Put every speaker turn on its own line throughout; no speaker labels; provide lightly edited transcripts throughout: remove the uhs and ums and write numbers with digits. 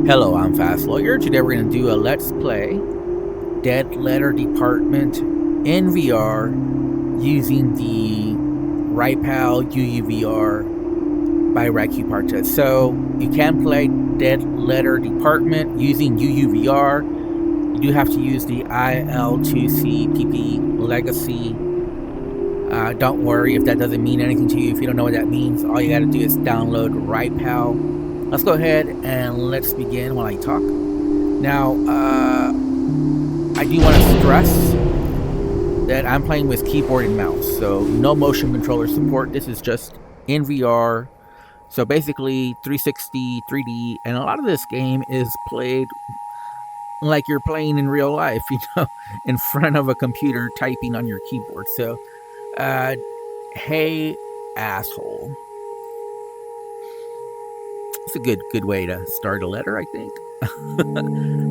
Hello, I'm Fast Lawyer. Today we're going to do a Let's Play Dead Letter Department in VR using the UUVR by Raicuparta. So you can play Dead Letter Department using UUVR. You do have to use the IL2CPP Legacy. Don't worry if that doesn't mean anything to you. If you don't know what that means, all you got to do is download Raicuparta. Let's go ahead and let's begin while I talk. Now, I do want to stress that I'm playing with keyboard and mouse, so no motion controller support. This is just in VR. So basically 360, 3D, and a lot of this game is played like you're playing in real life, in front of a computer typing on your keyboard. So, hey, asshole. It's a good way to start a letter, I think.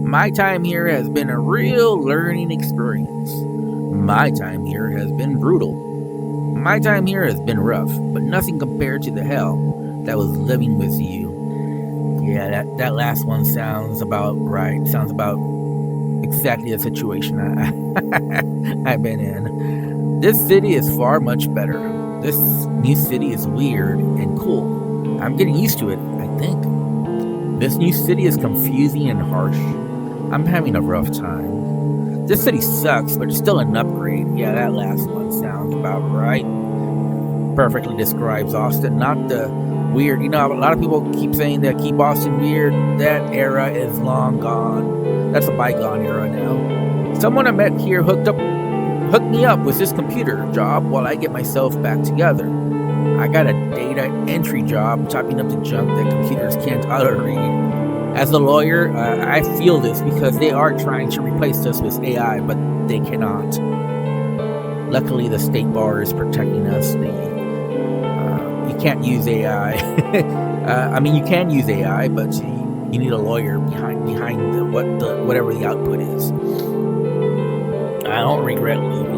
My time here has been a real learning experience. My time here has been brutal. My time here has been rough, but nothing compared to the hell that was living with you. Yeah, that last one sounds about right. Sounds about exactly the situation I've been in. This city is far much better. This new city is weird and cool. I'm getting used to it, I think. This new city is confusing and harsh. I'm having a rough time. This city sucks, but it's still an upgrade. Yeah, that last one sounds about right. Perfectly describes Austin, not the weird. A lot of people keep saying that keep Austin weird. That era is long gone. That's a bygone era now. Someone I met here hooked me up with this computer job while I get myself back together. I got a data entry job typing up the junk that computers can't auto-read. As a lawyer, I feel this because they are trying to replace us with AI, but they cannot. Luckily, the state bar is protecting us. You can't use AI. You can use AI, but you need a lawyer behind whatever the output is. I don't regret leaving.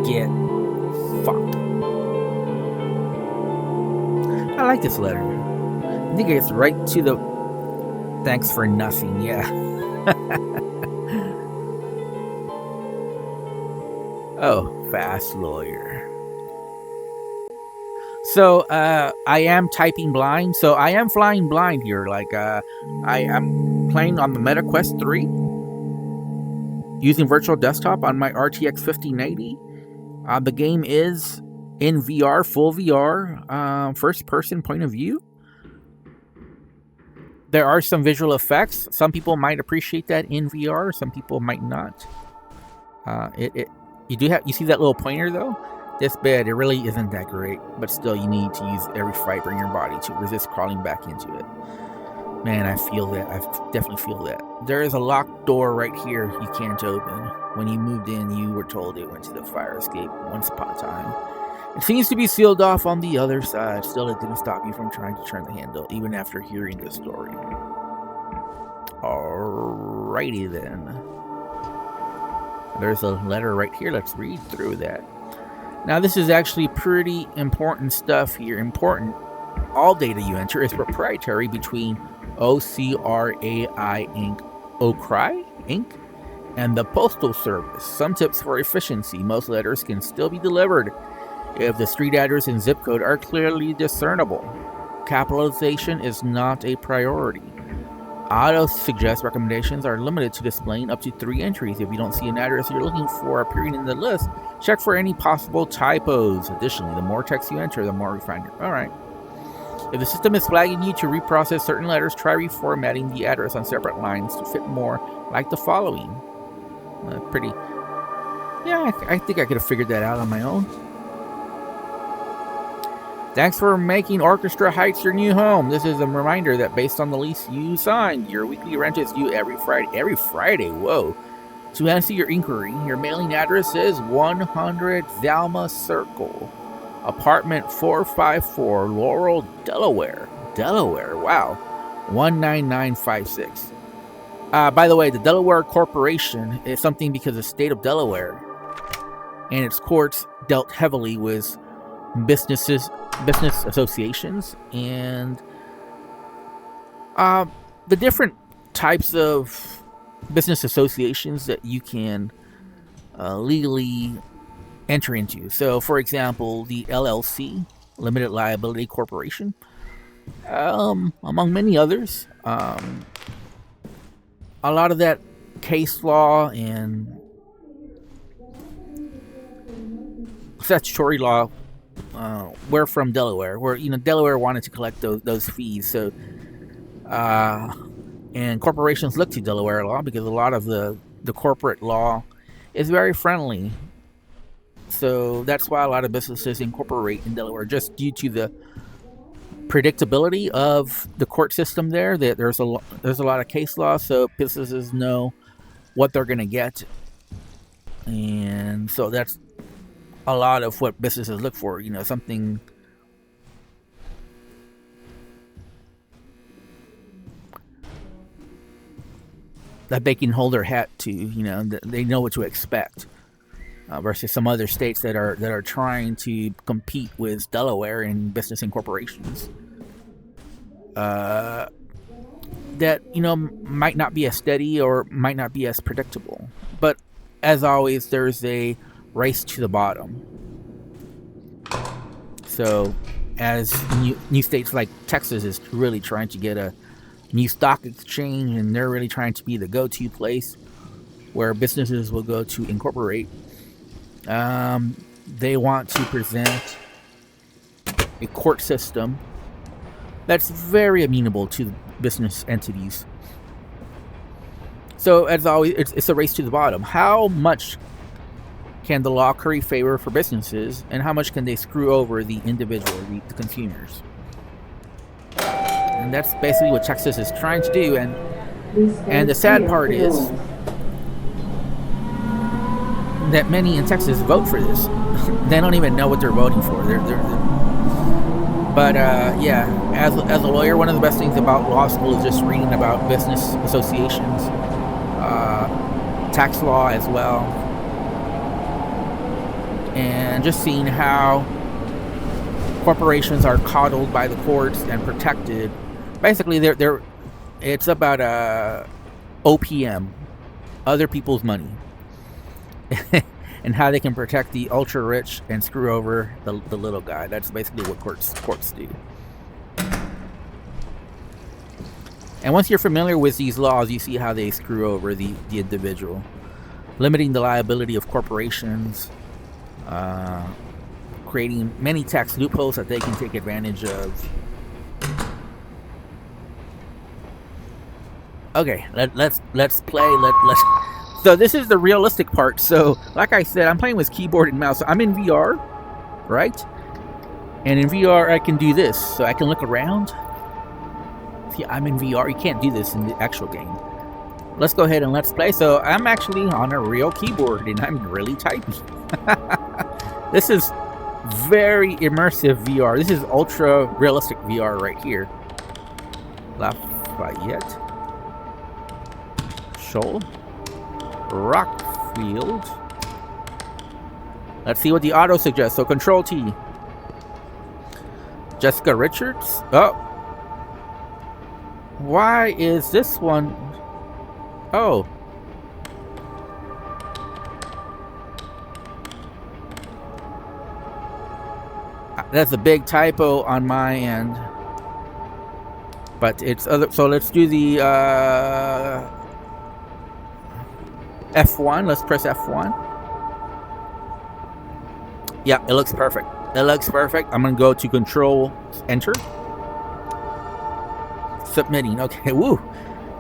Get fucked. I like this letter. I think it's right to the thanks for nothing. Yeah. Oh, Fast Lawyer. So I am typing blind. So I am flying blind here. I am playing on the Meta Quest 3 using virtual desktop on my RTX 5090. The game is in VR, full VR, first-person point of view. There are some visual effects. Some people might appreciate that in VR. Some people might not. You see that little pointer though? This bed, it really isn't that great, but still, you need to use every fiber in your body to resist crawling back into it. Man, I feel that. I definitely feel that. There is a locked door right here you can't open. When you moved in, you were told it went to the fire escape once upon a time. It seems to be sealed off on the other side. Still, it didn't stop you from trying to turn the handle, even after hearing the story. Alrighty then. There's a letter right here. Let's read through that. Now, this is actually pretty important stuff here. Important. All data you enter is proprietary between OCRAI Inc. And the Postal Service. Some tips for efficiency. Most letters can still be delivered if the street address and zip code are clearly discernible. Capitalization is not a priority. Auto-suggest recommendations are limited to displaying up to 3 entries. If you don't see an address you're looking for appearing in the list, check for any possible typos. Additionally, the more text you enter, the more refined. Alright. If the system is flagging you to reprocess certain letters, try reformatting the address on separate lines to fit more like the following. I think I could have figured that out on my own. Thanks for making Orchestra Heights your new home. This is a reminder that based on the lease you signed, your weekly rent is due every Friday. Every Friday, whoa. To answer your inquiry, your mailing address is 100 Zalma Circle, apartment 454, Laurel, Delaware. Wow. 19956. By the way, the Delaware Corporation is something because the state of Delaware and its courts dealt heavily with business associations, and the different types of business associations that you can legally enter into. So, for example, the LLC, Limited Liability Corporation, among many others. A lot of that case law and statutory law we're from Delaware, where Delaware wanted to collect those fees. So, and corporations look to Delaware law because a lot of the corporate law is very friendly. So that's why a lot of businesses incorporate in Delaware, just due to the predictability of the court system there. That there's a lot of case law, so businesses know what they're going to get, and so that's a lot of what businesses look for. Something that they can hold their hat to. They know what to expect. Versus some other states that are trying to compete with Delaware in business incorporations, that might not be as steady or might not be as predictable. But as always, there's a race to the bottom. So, as new states like Texas is really trying to get a new stock exchange, and they're really trying to be the go-to place where businesses will go to incorporate. They want to present a court system that's very amenable to business entities. So, as always, it's a race to the bottom. How much can the law curry favor for businesses, and how much can they screw over the individual, the consumers? And that's basically what Texas is trying to do. And the sad part is that many in Texas vote for this. They don't even know what they're voting for. But as a lawyer, one of the best things about law school is just reading about business associations, tax law as well, and just seeing how corporations are coddled by the courts and protected. Basically, it's about OPM, other people's money. And how they can protect the ultra rich and screw over the little guy. That's basically what courts do. And once you're familiar with these laws, you see how they screw over the individual, limiting the liability of corporations, creating many tax loopholes that they can take advantage of. Okay, let's play. Let's. So this is the realistic part. So, like I said, I'm playing with keyboard and mouse. So I'm in VR, right? And in VR, I can do this. So I can look around. See, I'm in VR. You can't do this in the actual game. Let's go ahead and let's play. So I'm actually on a real keyboard, and I'm really typing. This is very immersive VR. This is ultra realistic VR right here. Lafayette. Shoal. Rockfield. Let's see what the auto suggests. So Control T. Jessica Richards. Oh. Why is this one? Oh. That's a big typo on my end. But it's other. So let's do the F1. Let's press F1. Yeah, it looks perfect. It looks perfect. I'm going to go to Control Enter. Submitting. Okay, woo.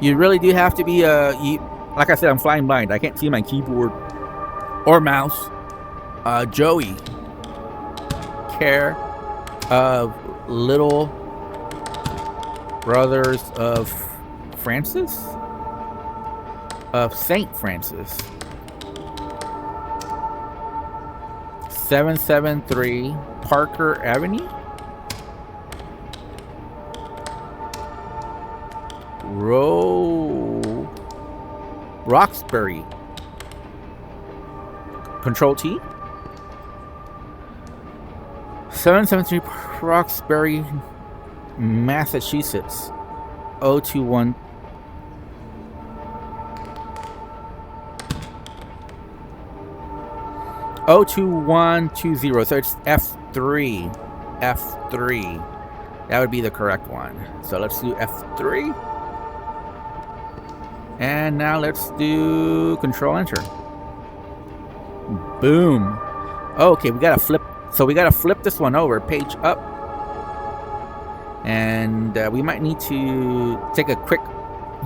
You really do have to be, like I said, I'm flying blind. I can't see my keyboard or mouse. Joey. Care of Little Brothers of Francis? Of St. Francis. 773 Parker Avenue. Roxbury. Control T. 773 Roxbury, Massachusetts. 021. Oh, 2120. So it's F3. F3. That would be the correct one. So let's do F3. And now let's do Control Enter. Boom. Okay, we gotta flip. So we gotta flip this one over, page up. And we might need to take a quick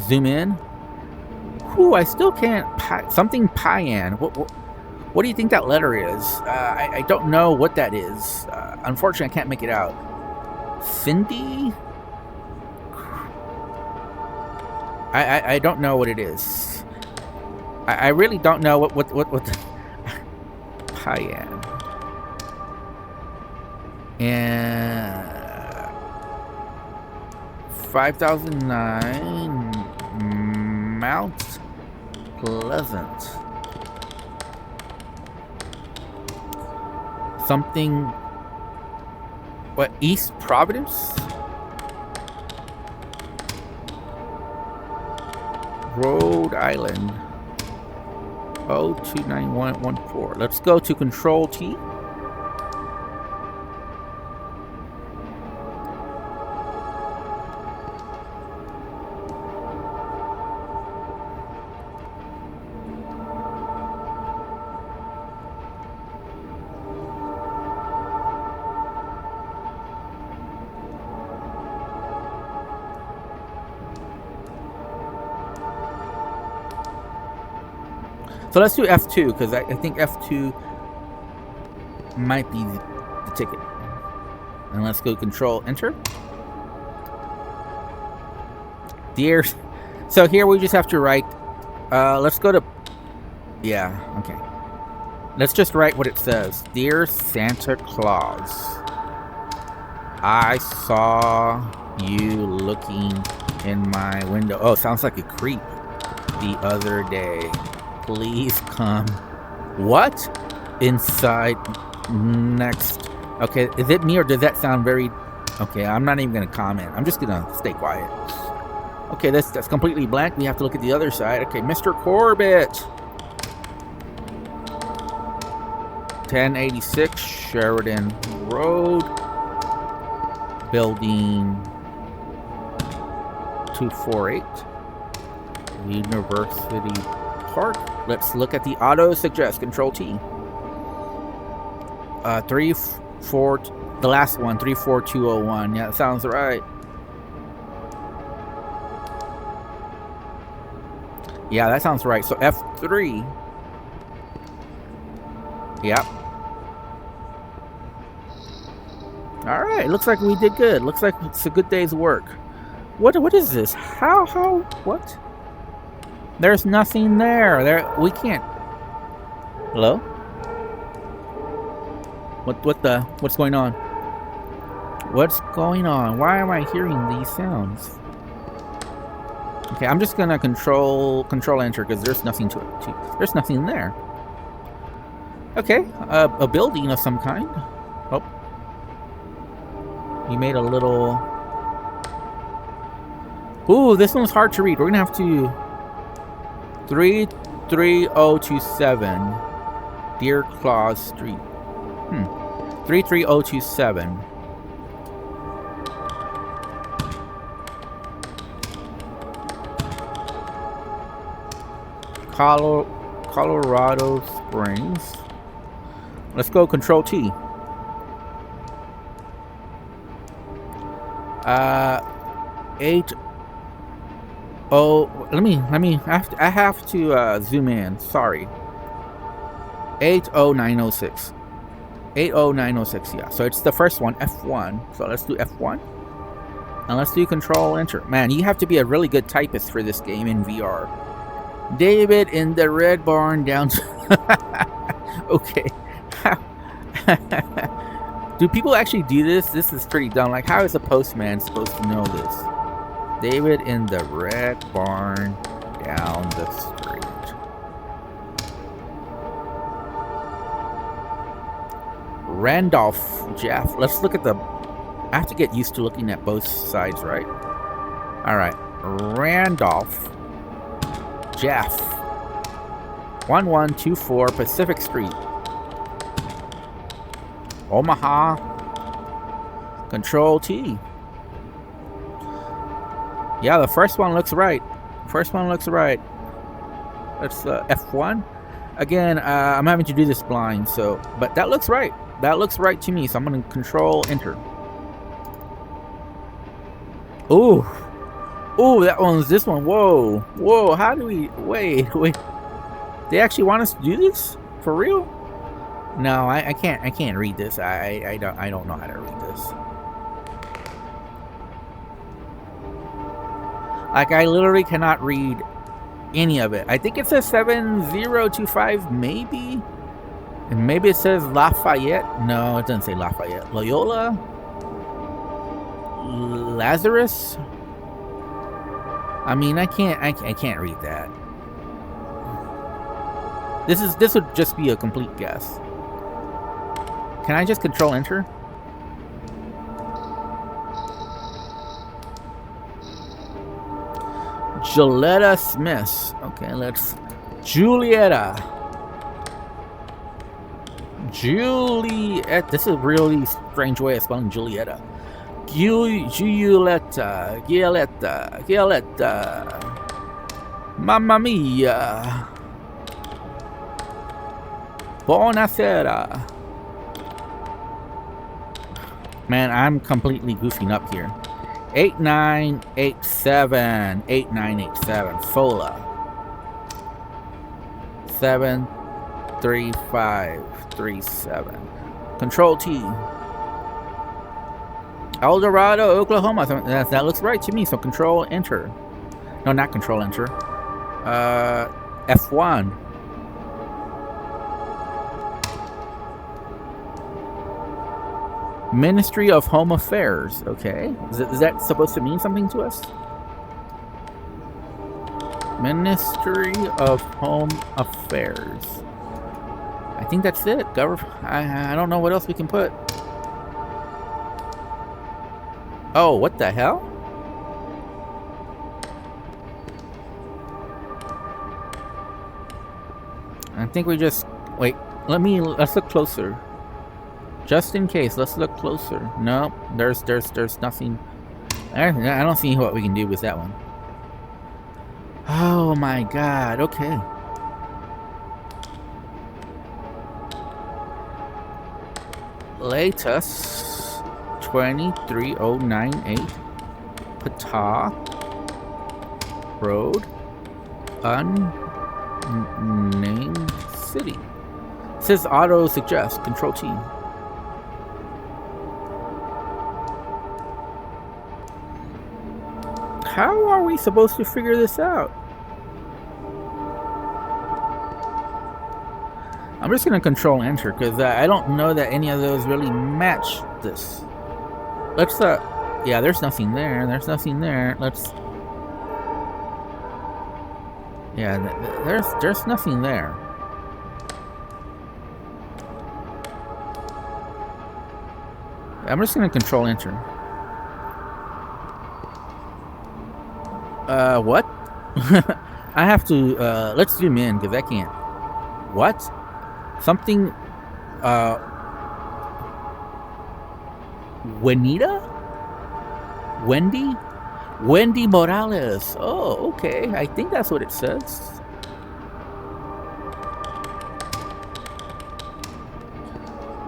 zoom in. Ooh, I still can't. Something Pyan. What do you think that letter is? I don't know what that is. Unfortunately, I can't make it out. Cindy? I don't know what it is. I really don't know what the Pyan. And 5009 Mount Pleasant. Something. What? East Providence? Rhode Island. 029114. Let's go to Control T. So let's do F2, because I think F2 might be the ticket. And let's go Control Enter. Dear. So here we just have to write. Let's go to. Yeah, okay. Let's just write what it says. Dear Santa Claus, I saw you looking in my window. Oh, sounds like a creep. The other day. Please come. What? Inside next. Okay, is it me or does that sound very... Okay, I'm not even going to comment. I'm just going to stay quiet. Okay, that's completely blank. We have to look at the other side. Okay, Mr. Corbett. 1086 Sheridan Road. Building 248. University Park. Let's look at the auto suggest. Control T. 34. The last one. 34201. Yeah, that sounds right. Yeah, that sounds right. So F3. Yep. All right. Looks like we did good. Looks like it's a good day's work. What is this? How? What? There's nothing there. We can't. Hello? What's going on? What's going on? Why am I hearing these sounds? Okay, I'm just gonna control enter because there's nothing to it. There's nothing there. Okay, a building of some kind. Oh, you made a little. Ooh, this one's hard to read. We're gonna have to. 33027 Deer Claus Street. 33027. Colorado Springs. Let's go Control T. 8. Oh, let me. I have to zoom in. Sorry. 80906. 80906. Yeah. So it's the first one, F1. So let's do F1, and let's do Control Enter. Man, you have to be a really good typist for this game in VR. David in the red barn down. Okay. Do people actually do this? This is pretty dumb. Like, how is a postman supposed to know this? David in the red barn down the street. Randolph Jeff. Let's look at the... I have to get used to looking at both sides, right? Alright. Randolph Jeff. 1124 Pacific Street. Omaha. Control T. Yeah, the first one looks right. First one looks right. That's F1. Again, I'm having to do this blind, so... But that looks right. That looks right to me, so I'm going to Control Enter. Ooh. Ooh, that one's this one. Whoa. Whoa, how do we... Wait. They actually want us to do this? For real? No, I can't read this. I don't know how to read this. Like, I literally cannot read any of it. I think it says 7025, maybe? And maybe it says Lafayette. No, it doesn't say Lafayette. Loyola? Lazarus? I mean, I can't read that. This would just be a complete guess. Can I just Control Enter? Julietta Smith. Okay, let's... Julietta. Juliet. This is a really strange way of spelling Julietta. Giulietta. Mamma mia. Buonasera. Man, I'm completely goofing up here. 8987. 8987. Fola. 73537. Control T. El Dorado, Oklahoma. That looks right to me. So Control Enter. No, not Control Enter. F1. Ministry of Home Affairs. Okay. Is that supposed to mean something to us? Ministry of Home Affairs. I think that's it. I don't know what else we can put. Oh, what the hell? I think we just... Wait. Let's look closer. Just in case, let's look closer. No, there's nothing. I don't see what we can do with that one. Oh my god, okay. Latest 23098 Pata Road, unnamed city. It says auto suggest. Control T. How are we supposed to figure this out? I'm just going to Control Enter because I don't know that any of those really match this. Let's, yeah, there's nothing there. There's nothing there. Let's, yeah, there's nothing there. I'm just going to Control Enter. What? I have to, let's zoom in, because I can't. What? Something, Juanita? Wendy Morales. Oh, okay. I think that's what it says.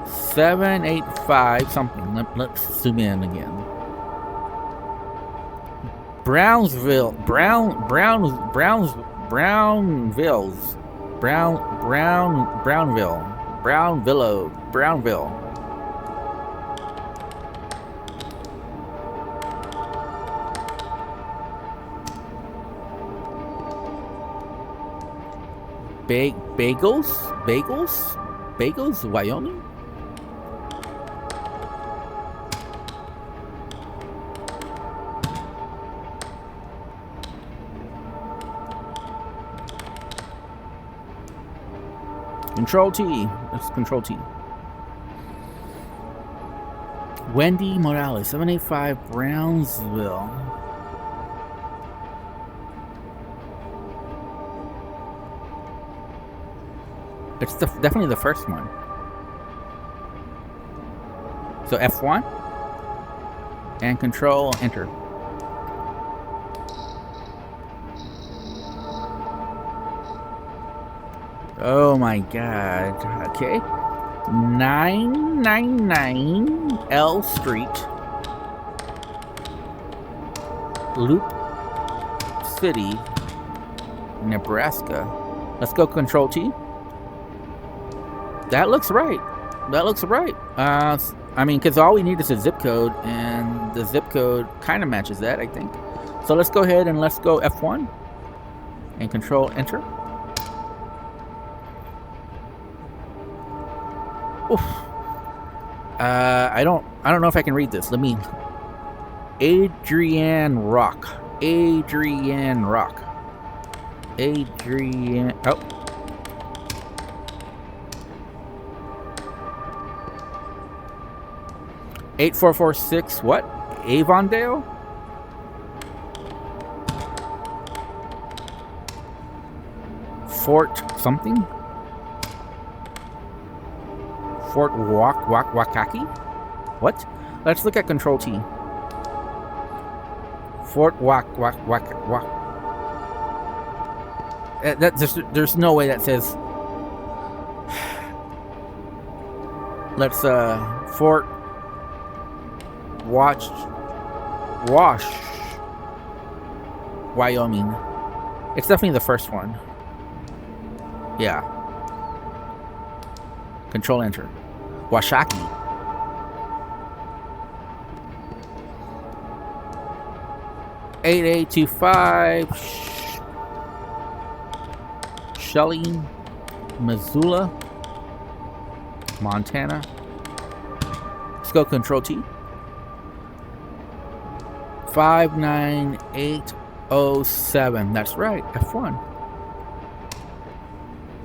$785 something. Let's zoom in again. Brownsville. Brownville. Bagels, Wyoming. Control T. Let's Control T. Wendy Morales, 785 Brownsville. It's definitely the first one. So F1 and control enter. Oh my god. Okay. 999 L Street, Loop City, Nebraska. Let's go control T. That looks right. That looks right. I mean, because all we need is a zip code, and the zip code kind of matches that, I think. So let's go ahead and let's go F1 and control enter. Oof. I don't know if I can read this. Let me. Adrian Rock. Oh. 8446 what? Avondale? Fort something? Fort Wakaki? What? Let's look at control T. Fort there's no way that says. Let's Fort Wash, Wyoming. It's definitely the first one. Yeah. Control enter. Washakie. $8825 Shelly, Missoula, Montana. Let's go control T. 59807. That's right. F1.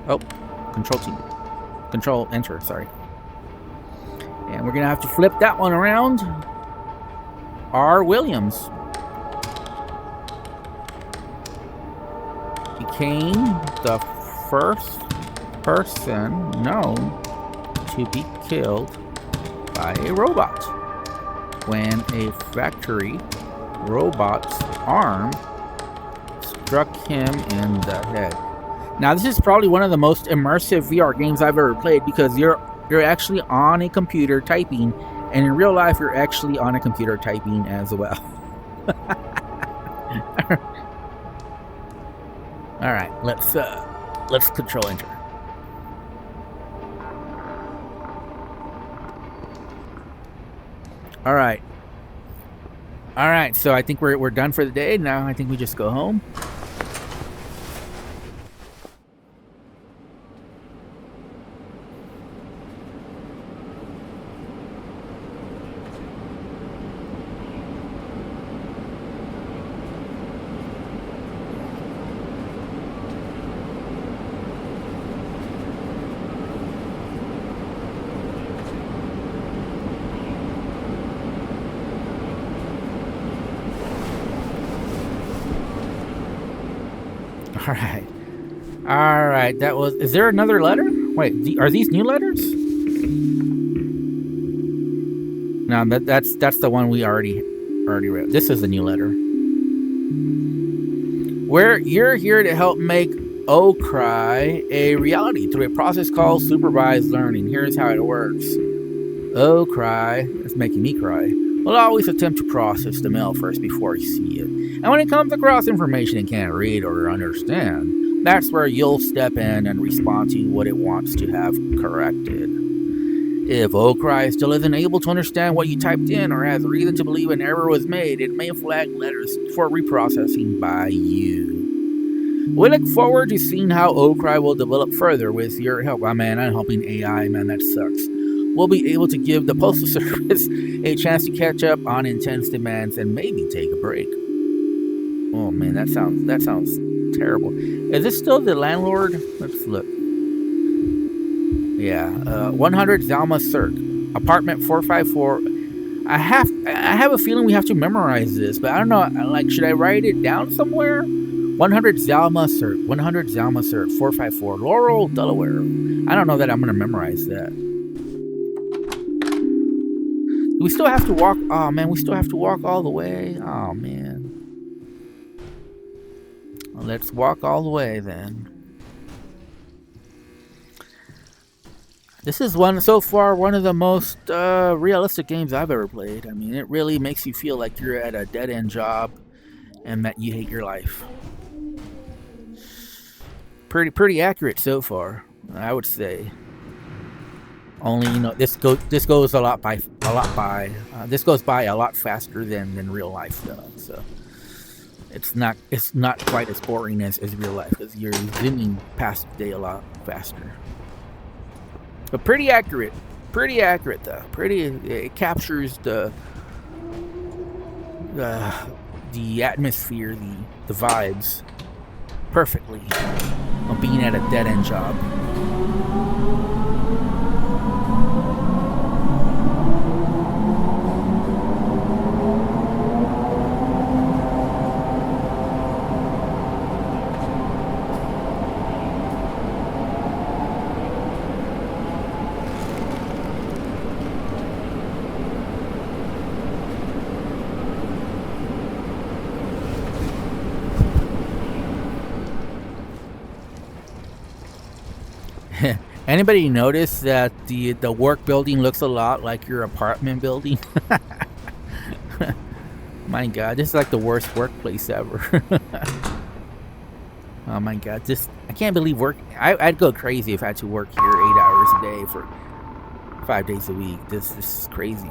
Oh, control T. Control enter, sorry. And we're gonna have to flip that one around. R. Williams became the first person known to be killed by a robot when a factory robot's arm struck him in the head. Now, this is probably one of the most immersive VR games I've ever played, because you're actually on a computer typing, and in real life you're actually on a computer typing as well. All right, let's control enter. All right. So I think we're done for the day. Now I think we just go home. All right. That was. Is there another letter? Wait, are these new letters? No, that's the one we already read. This is a new letter. Where you're here to help make OCRI a reality through a process called supervised learning. Here's how it works. OCRI is making me cry. Will always attempt to process the mail first before you see it. And when it comes across information it can't read or understand, that's where you'll step in and respond to what it wants to have corrected. If OCRI still isn't able to understand what you typed in or has reason to believe an error was made, it may flag letters for reprocessing by you. We look forward to seeing how OCRI will develop further with your help. Oh man, I'm helping AI, man, that sucks. We'll be able to give the Postal Service a chance to catch up on intense demands and maybe take a break. Oh man, that sounds terrible. Is this still the landlord? Let's look. Yeah, 100 Zalma Cirque, apartment 454, I have a feeling we have to memorize this, but I don't know. Like, should I write it down somewhere? 100 Zalma Cert, 100 Zalma Cert, 454, Laurel, Delaware. I don't know that I'm gonna memorize that. We still have to walk. Oh man, we still have to walk all the way. Oh man. Well, let's walk all the way then. This is so far one of the most realistic games I've ever played. I mean, it really makes you feel like you're at a dead-end job and that you hate your life. Pretty accurate so far, I would say. Only, you know, this goes this goes by a lot faster than real life though. So it's not quite as boring as real life because you're zooming past the day a lot faster. But pretty accurate though. It captures the atmosphere, the vibes perfectly of being at a dead end job. Anybody notice that the work building looks a lot like your apartment building? My God, this is like the worst workplace ever. Oh my God, I can't believe I'd go crazy if I had to work here 8 hours a day for 5 days a week. This is crazy.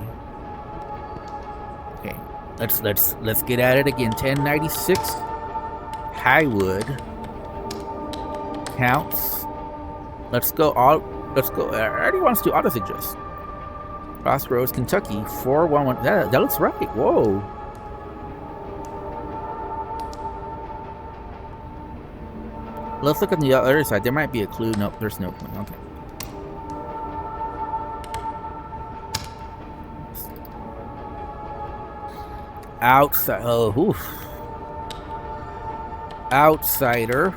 Okay, let's get at it again. 1096 Highwood counts. Let's go. I already wants to auto suggest. Crossroads, Kentucky, 411. That looks right. Whoa. Let's look on the other side. There might be a clue. Nope, there's no clue. Okay. Outside. Oh, oof. Outsider.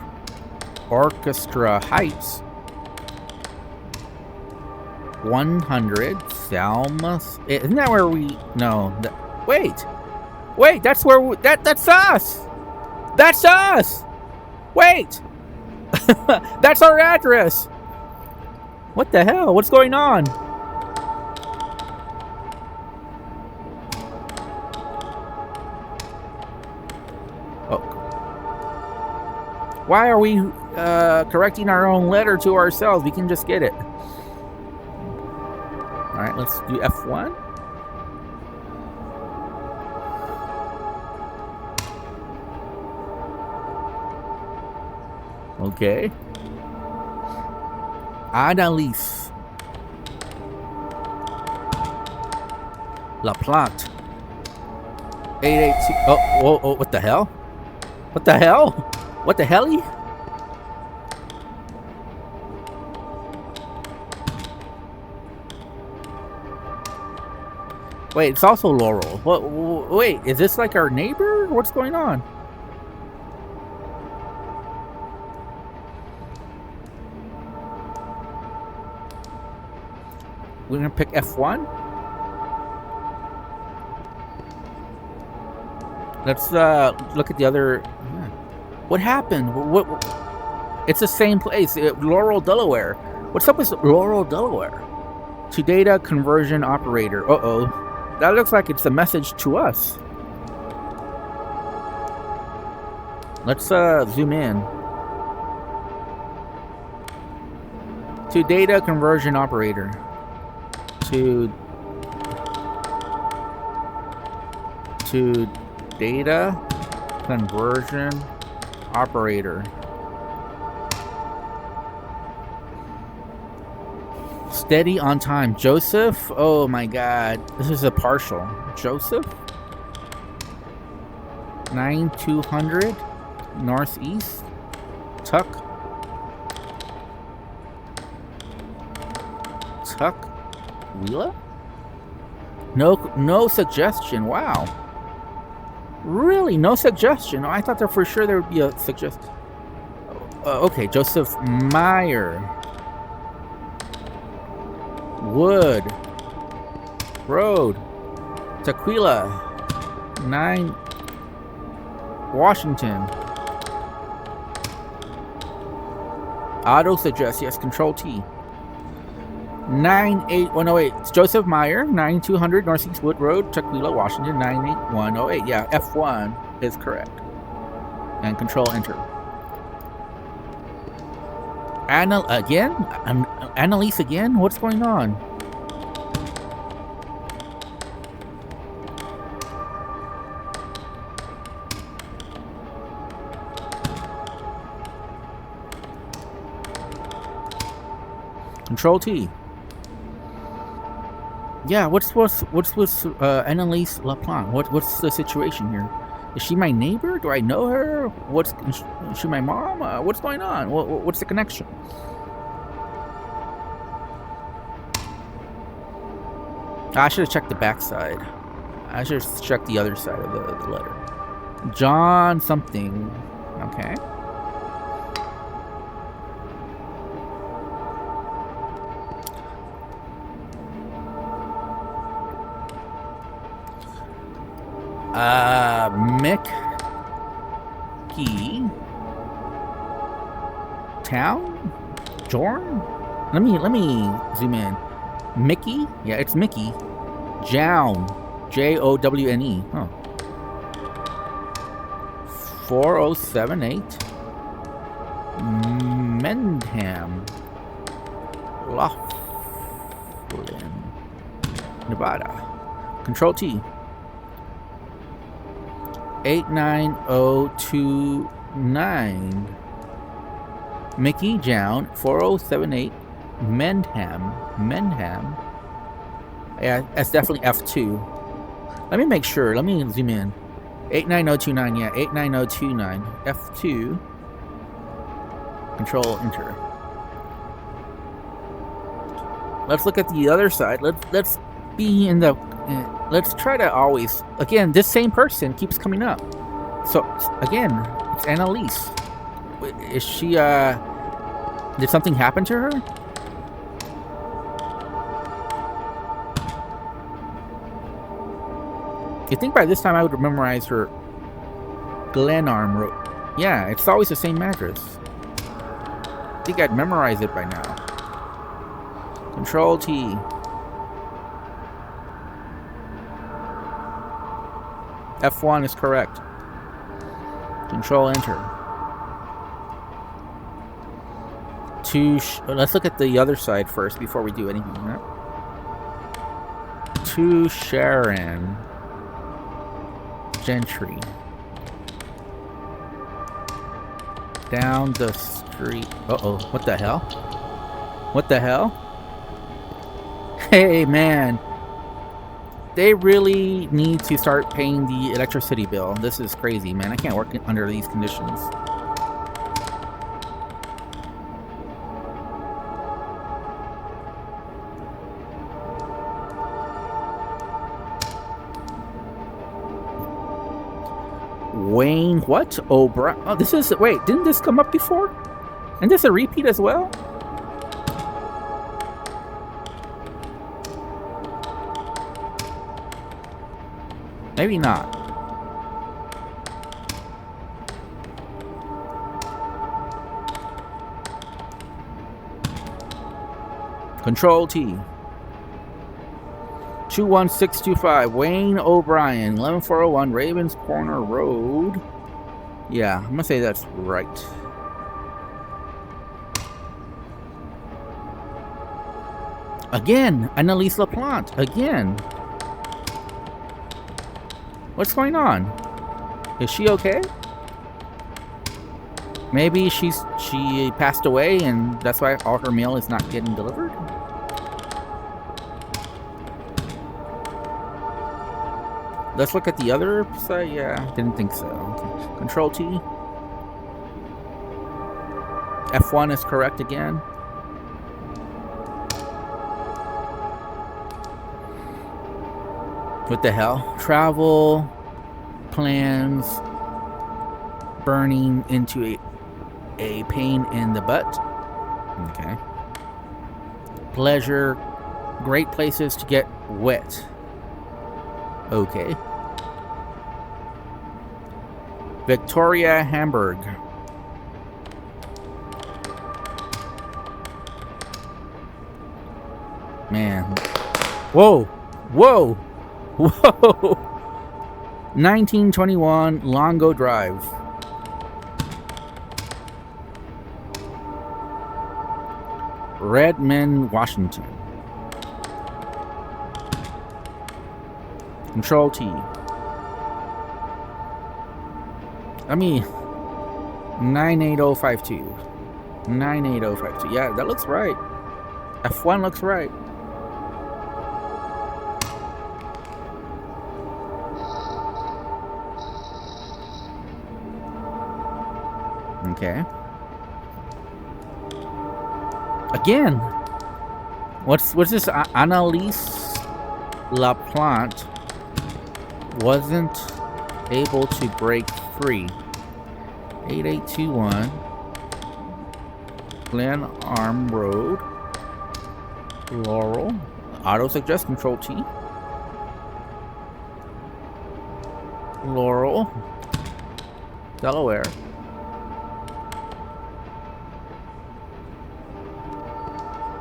Orchestra Heights. 100 Salmas. Isn't that where we? No. Wait. That's where that's us. That's us. Wait. That's our address. What the hell? What's going on? Oh. Why are we correcting our own letter to ourselves? We can just get it. Alright, let's do F1. Okay. Annalise. La Plante. 882. Oh, what the hell? What the hell? What the helly? Wait, it's also Laurel. What? Wait, is this like our neighbor? What's going on? We're gonna pick F1. Let's look at the other. What happened? What? It's the same place. Laurel, Delaware. What's up with Laurel, Delaware? To data conversion operator. Uh-oh. That looks like it's a message to us. Let's zoom in. To data conversion operator. To data conversion operator. Steady on time. Joseph? Oh my God. This is a partial. Joseph? 9200 Northeast. Tuck. Wheeler? No suggestion. Wow. Really? No suggestion? I thought there for sure there would be a suggestion. Okay, Joseph Meyer. Wood. Road. Tequila. 9. Washington. Auto suggest, yes, Control T. 98108. It's Joseph Meyer, 9200 Northeast Wood Road, Tequila, Washington, 98108. Yeah, F1 is correct. And Control Enter. Again? Annalise again? What's going on? Control T. Yeah, what's with Annalise LaPlante? What's the situation here? Is she my neighbor? Do I know her? Is she my mom? What's going on? What's the connection? I should have checked the backside. I should have checked the other side of the letter. John something. Okay. Mickey Town Jorn. Let me zoom in. Mickey, yeah, it's Mickey. Jown, Jowne. Huh. 4078. Mendham, Laughlin, Nevada. Control T. 89029. Mickey Jown, 4078. Mendham. Yeah, that's definitely F2. Let me make sure. Let me zoom in. 89029. Yeah, 89029. F2. Control Enter. Let's look at the other side. Let's be in the. Let's try to always. Again, this same person keeps coming up. So again, it's Annalise. Is she? Did something happen to her? You'd think by this time I would memorize her Glenarm Road. Yeah, it's always the same address. I think I'd memorize it by now. Control T. F1 is correct. Control Enter. Let's look at the other side first before we do anything. Right? To Sharon Gentry. Down the street. Uh-oh. What the hell? What the hell? Hey, man. They really need to start paying the electricity bill. This is crazy, man. I can't work under these conditions. Wayne, what? O'Brien. Oh, this is. Wait, didn't this come up before? And this a repeat as well? Maybe not. Control T. 21625 Wayne O'Brien, 11401 Ravens Corner Road. Yeah, I'm gonna say that's right. Again, Annalise LaPlante. Again. What's going on? Is she okay? Maybe she passed away and that's why all her mail is not getting delivered? Let's look at the other side. Yeah, didn't think so. Okay. Control T. F1 is correct again. What the hell? Travel plans burning into a pain in the butt. Okay. Pleasure, great places to get wet. Okay. Victoria, Hamburg. Man. Whoa. Whoa. Whoa. 1921 Longo Drive. Redmond, Washington. Control T. I mean, 98052. 98052. Yeah, that looks right. F1 looks right. Okay. Again. What's this? Annalise LaPlante wasn't able to break free. 8821 Glen Arm Road, Laurel. Auto suggest Control T. Laurel, Delaware.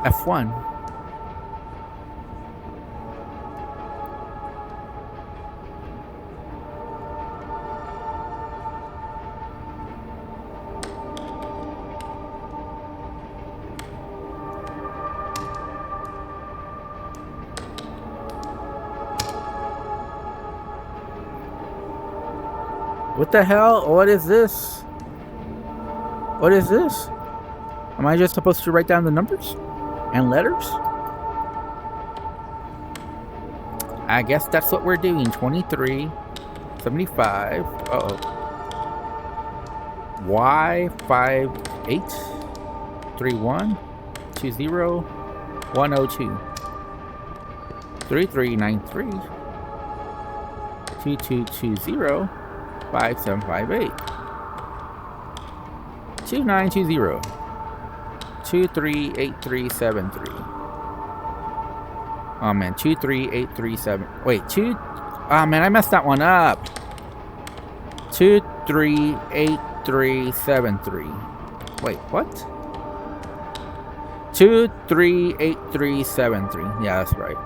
F1. What the hell? What is this? What is this? Am I just supposed to write down the numbers and letters? I guess that's what we're doing. 23, 75. Uh-oh. Y58 31 20 102 3393 2220 5758 2920 238373. Oh man, 23837. Wait, oh man, I messed that one up. 238373. Wait, what? 238373. Yeah, that's right.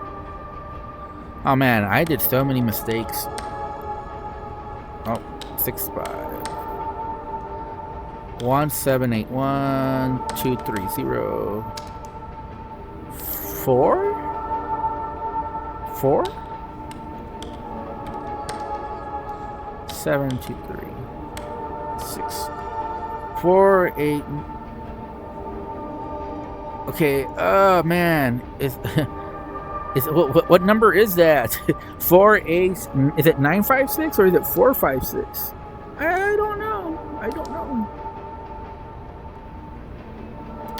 Oh man, I did so many mistakes. Oh, 65. 1781 230 4 4 723 6 4 8. Okay, oh man, is what number is that? 4 8. Is it 956 or is it 456? I don't know.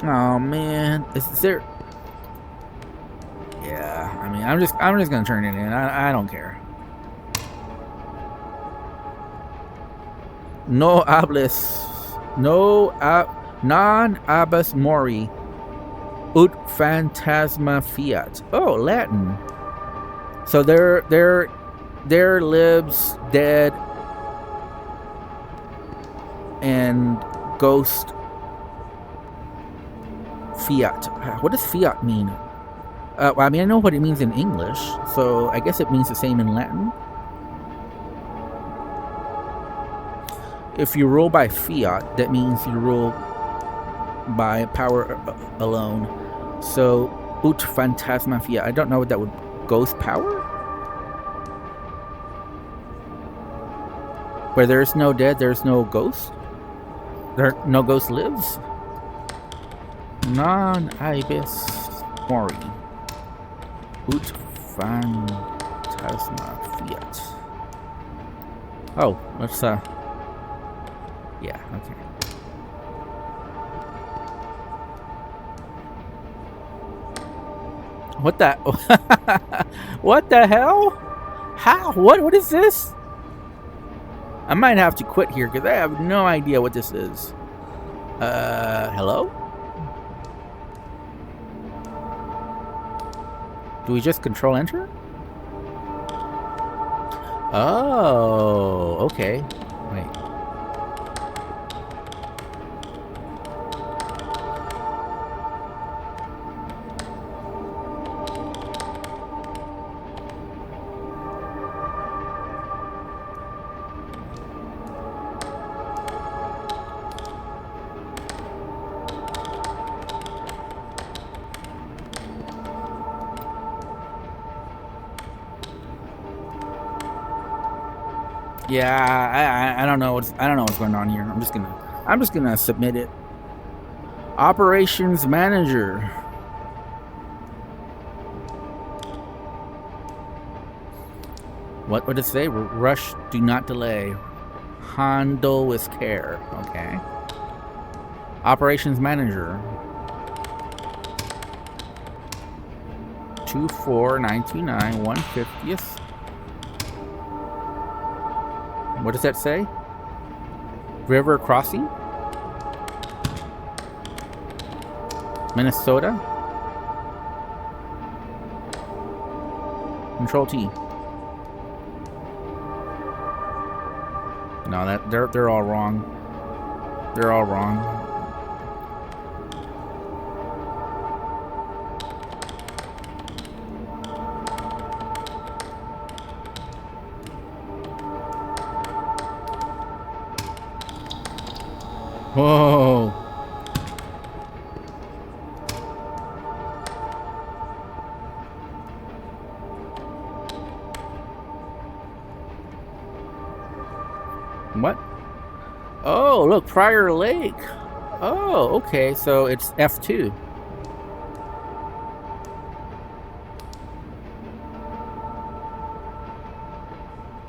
Oh man, is there? Yeah, I mean, I'm just gonna turn it in. I don't care. No hables, non habas mori, ut phantasma fiat. Oh, Latin. So there lives dead and ghost fiat. What does fiat mean? Well, I mean, I know what it means in English, so I guess it means the same in Latin. If you rule by fiat, that means you rule by power alone. So, ut phantasma fiat. I don't know what that would... Ghost power? Where there's no dead, there's no ghost? No ghost lives? Non ibis mori. Ut phantasma fiat. Oh, let's yeah, okay. What the what the hell? How? What is this? I might have to quit here because I have no idea what this is. Hello? Do we just control enter? Oh, okay. Wait. Yeah, I don't know what's going on here. I'm just gonna submit it. Operations manager. What would it say? Rush, do not delay. Handle with care. Okay. Operations manager. 24929 150th. What does that say? River crossing? Minnesota? Control T. No, they're all wrong. They're all wrong. Whoa. What? Oh, look, Prior Lake. Oh, okay, so it's F2.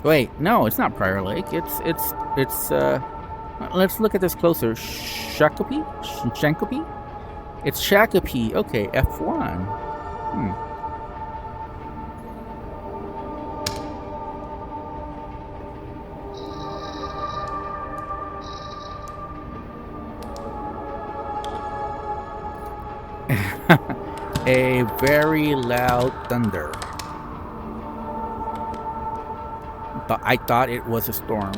Wait, no, it's not Prior Lake. It's let's look at this closer. Shakopee? Shakopee? It's Shakopee. Okay, F1. A very loud thunder. But I thought it was a storm.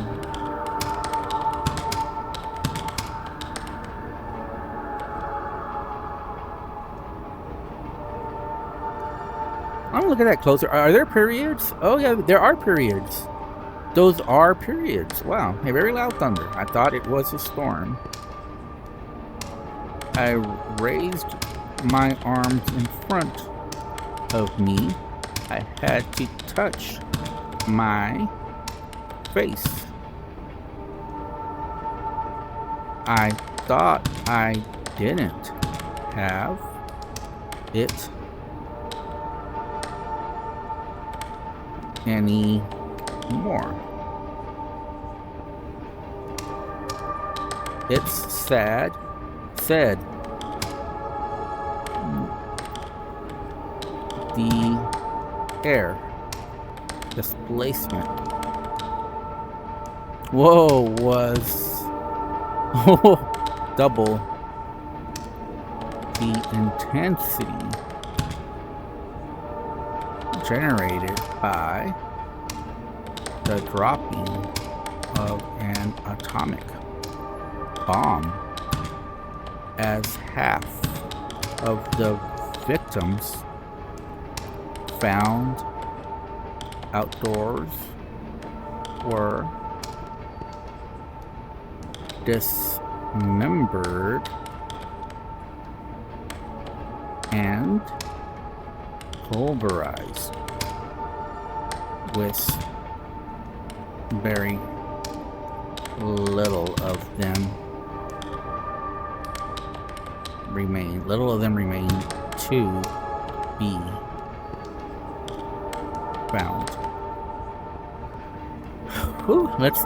I'm gonna look at that closer. Are there periods? Oh yeah, there are periods. Those are periods. Wow, a very loud thunder. I thought it was a storm. I raised my arms in front of me. I had to touch my face. I thought I didn't have it anymore. It's said the air displacement was double the intensity generated by the dropping of an atomic bomb, as half of the victims found outdoors were dismembered and pulverized, with very little of them remain to be found. Whew, let's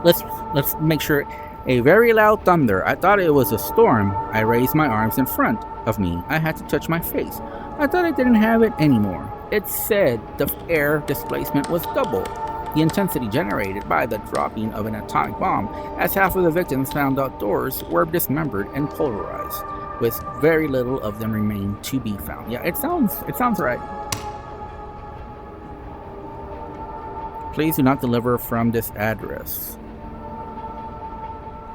make sure. A very loud thunder. I thought it was a storm. I raised my arms in front of me. I had to touch my face. I thought I didn't have it anymore. It said the air displacement was double the intensity generated by the dropping of an atomic bomb, as half of the victims found outdoors were dismembered and pulverized, with very little of them remain to be found. Yeah, it sounds right. Please do not deliver from this address.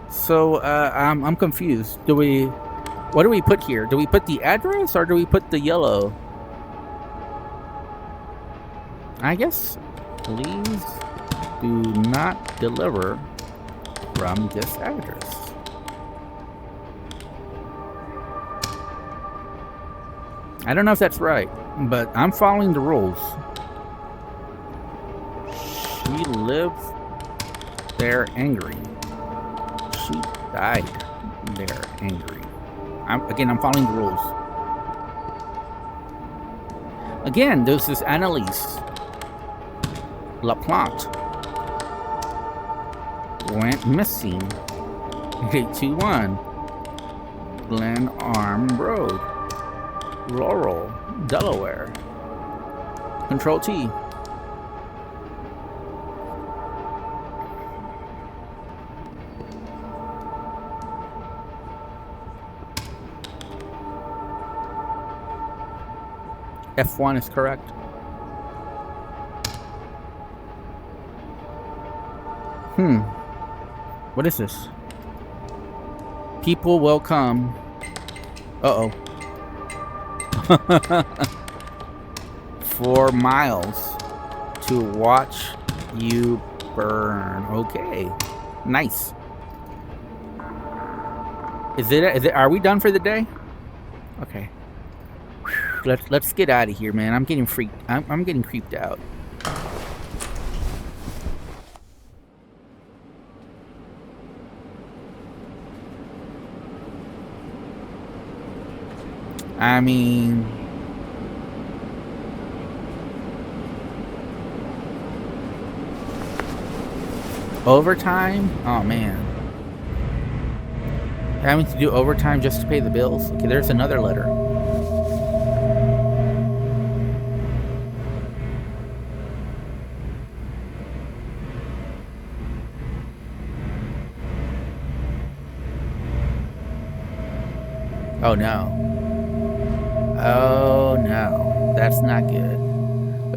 So I'm confused. What do we put here? Do we put the address or do we put the yellow? I guess please do not deliver from this address. I don't know if that's right, but I'm following the rules. She lives there angry. She died there angry. I'm following the rules. Again, this is Annalise LaPlante. Went missing. 821 Glen Arm Road, Laurel, Delaware. Control T. F1 is correct. What is this? People will come. Uh-oh. 4 miles to watch you burn. Okay. Nice. Is it are we done for the day? Okay. Let's get out of here, man. I'm getting freaked. I'm getting creeped out. I mean, overtime? Oh man. Having to do overtime just to pay the bills? Okay, there's another letter. Oh no. Oh no. That's not good.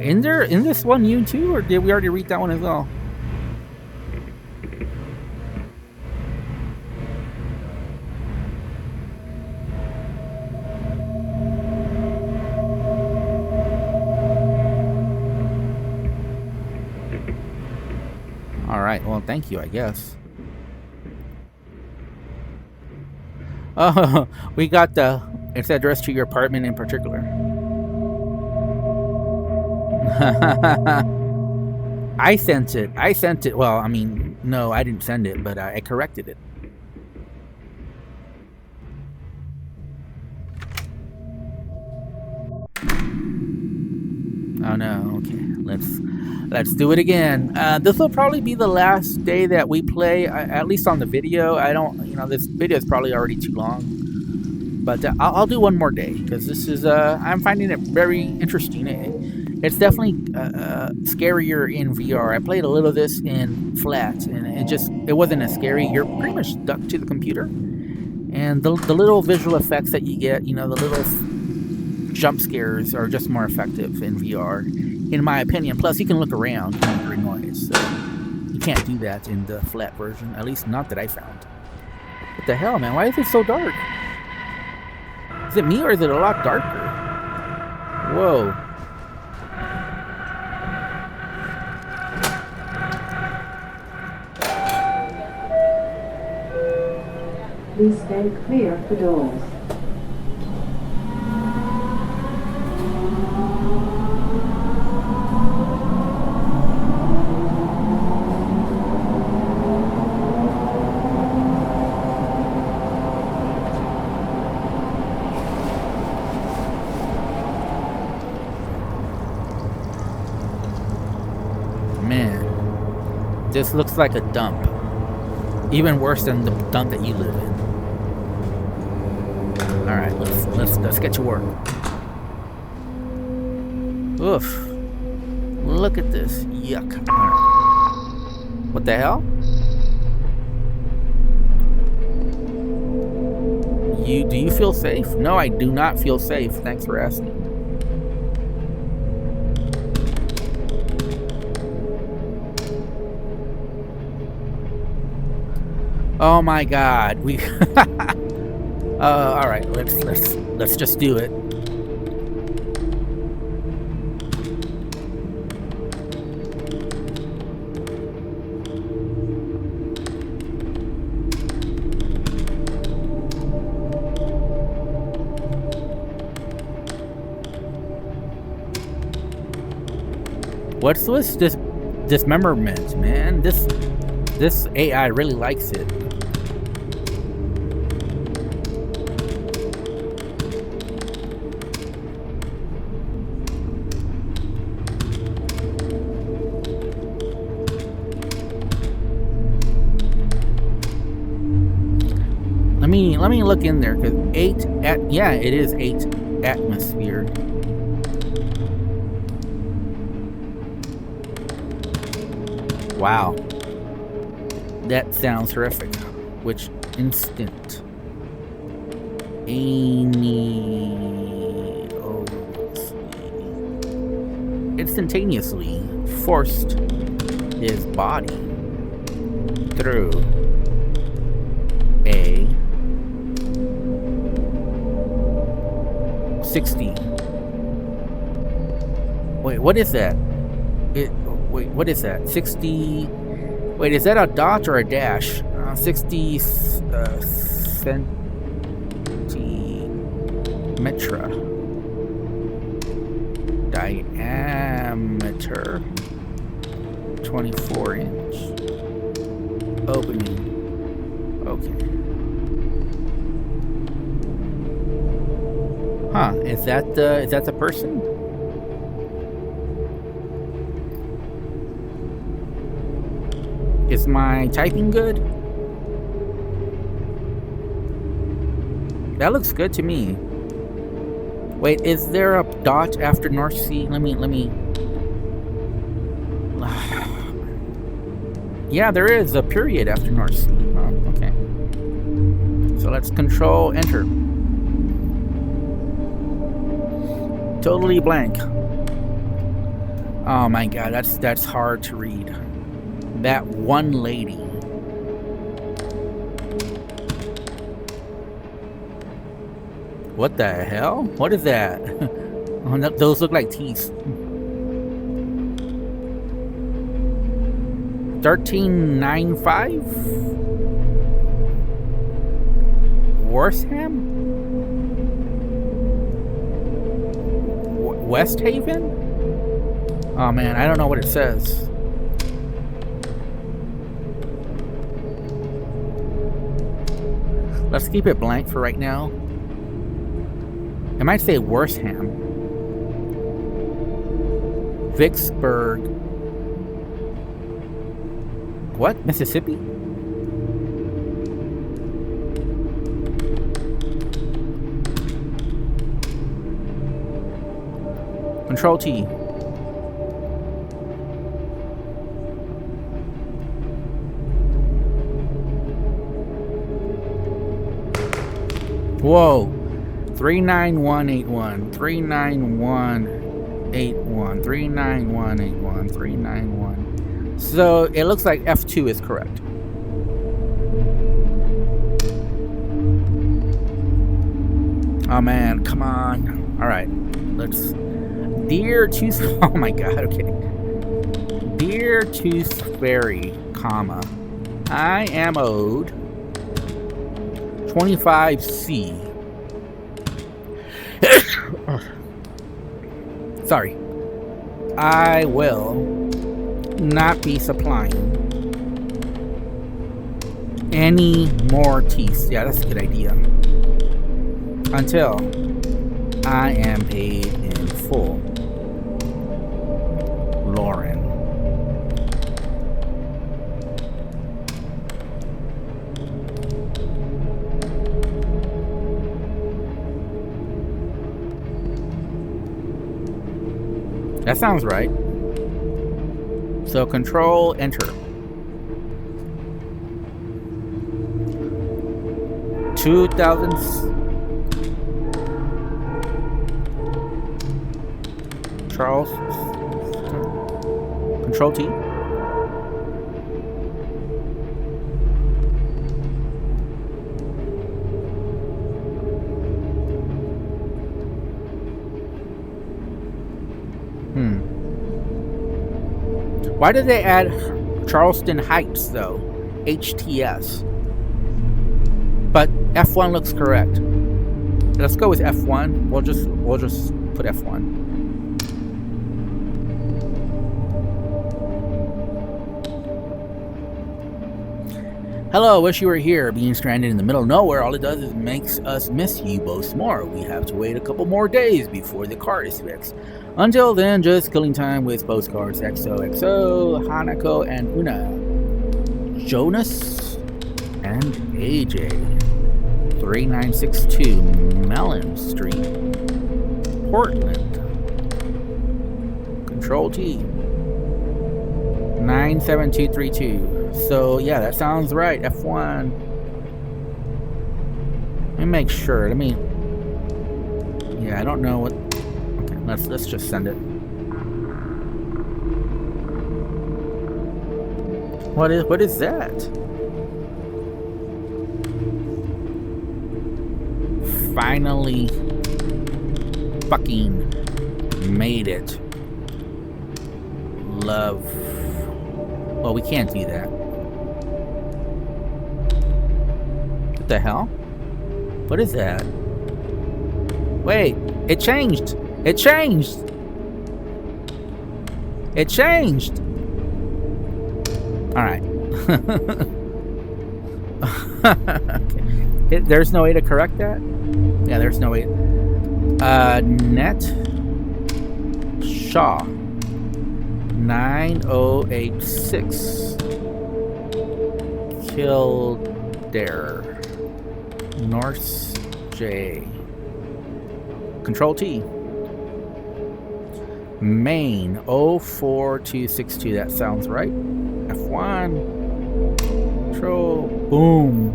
In this one you too, or did we already read that one as well? Alright, well thank you, I guess. Oh, we got it's addressed to your apartment in particular. I sent it. Well, I mean, no, I didn't send it, but I corrected it. Oh no, okay. Let's do it again. This will probably be the last day that we play, at least on the video. I don't, this video is probably already too long. But I'll do one more day, because this is, I'm finding it very interesting. It's definitely scarier in VR. I played a little of this in flat, and it wasn't as scary. You're pretty much stuck to the computer. And the little visual effects that you get, the little jump scares are just more effective in VR, in my opinion. Plus, you can look around and hear noise. So you can't do that in the flat version, at least not that I found. What the hell, man? Why is it so dark? Is it me, or is it a lot darker? Whoa.
Please stay clear of the doors.
Man, this looks like a dump. Even worse than the dump that you live in. All right, let's get to work. Oof! Look at this. Yuck. All right. What the hell? Do you feel safe? No, I do not feel safe. Thanks for asking. Oh my God, we. All right, let's just do it. What's this dismemberment, man? This AI really likes it. Let me look in there, because yeah, it is 8 atmosphere. Wow. That sounds horrific. Which instant? Instantaneously forced his body through a 60. Wait, what is that? Wait, what is that? 60. Wait, is that a dot or a dash? 60 centimeter diameter, 24 inch opening. Okay. Huh? Is that the person? Is my typing good? That looks good to me. Wait, is there a dot after North Sea? Let me. Yeah, there is a period after North Sea. Oh, okay. So let's control enter. Totally blank. Oh my God, that's hard to read. That one lady. What the hell? What is that? Oh, no, those look like teeth. 1395? Worsham? West Haven? Oh man, I don't know what it says. Let's keep it blank for right now. It might say Worsham. Vicksburg. What? Mississippi? Control T. Whoa. 39181. 39181. 39181. 391. So it looks like F2 is correct. Oh man, come on. Alright. Let's. Dear Tooth. Oh my God, okay. Dear Tooth Fairy, comma. I am owed 25C. Sorry. I will not be supplying any more teeth. Yeah, that's a good idea. Until I am paid in full. Lauren. That sounds right. So control enter. 2000s. Charles. Control T. Why did they add Charleston Heights though? HTS. But F1 looks correct. Let's go with F1. We'll just put F1. Hello, wish you were here. Being stranded in the middle of nowhere, all it does is makes us miss you both more. We have to wait a couple more days before the car is fixed. Until then, just killing time with postcards. XOXO, Hanako and Una, Jonas and AJ. 3962 Mellon Street, Portland. Control T. 97232. So yeah, that sounds right. F1. Let me make sure. Yeah, I don't know what. Okay, let's just send it. What is that? Finally fucking made it. Love. Well, we can't do that. What the hell? What is that? Wait, it changed. It changed. It changed. All right. Okay. There's no way to correct that? Yeah, there's no way. Net Shaw 9086 Kildare North J. Control T. Maine 04262. That sounds right. F1. Control. Boom.